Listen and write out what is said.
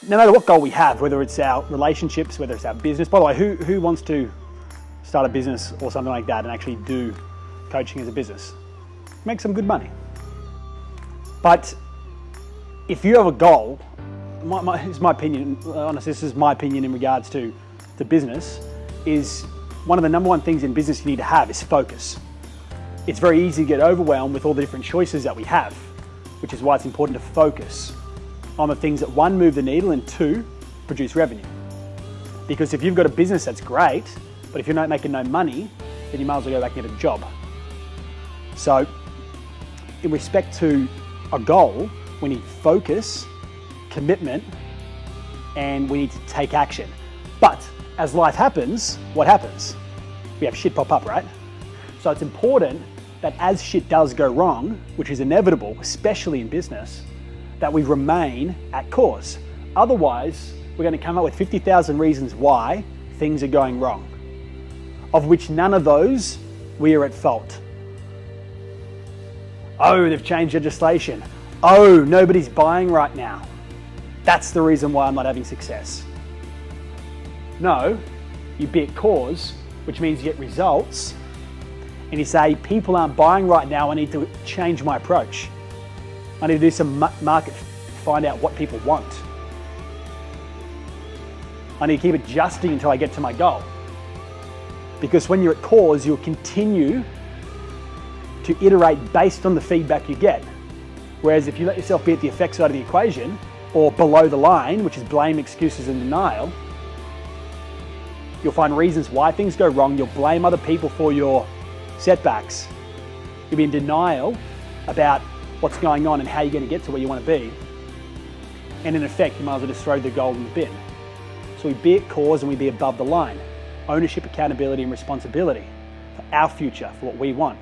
no matter what goal we have, whether it's our relationships, whether it's our business. By the way, who wants to start a business or something like that and actually do coaching as a business? Make some good money. But if you have a goal, this is my opinion, honestly, this is my opinion in regards to business, is one of the number one things in business you need to have is focus. It's very easy to get overwhelmed with all the different choices that we have, which is why it's important to focus on the things that, one, move the needle, and two, produce revenue. Because if you've got a business that's great, but if you're not making no money, then you might as well go back and get a job. So in respect to a goal, we need focus, commitment, and we need to take action. But as life happens, what happens? We have shit pop up, right? So it's important that as shit does go wrong, which is inevitable, especially in business, that we remain at course. Otherwise, we're going to come up with 50,000 reasons why things are going wrong, of which none of those we are at fault. Oh, they've changed legislation. Oh, nobody's buying right now. That's the reason why I'm not having success. No, you be at cause, which means you get results, and you say, people aren't buying right now, I need to change my approach. I need to do some market, find out what people want. I need to keep adjusting until I get to my goal. Because when you're at cause, you'll continue to iterate based on the feedback you get. Whereas if you let yourself be at the effect side of the equation, or below the line, which is blame, excuses, and denial, you'll find reasons why things go wrong. You'll blame other people for your setbacks. You'll be in denial about what's going on and how you're going to get to where you want to be. And in effect, you might as well just throw the goal in the bin. So we be at cause and we be above the line. Ownership, accountability, and responsibility for our future, for what we want.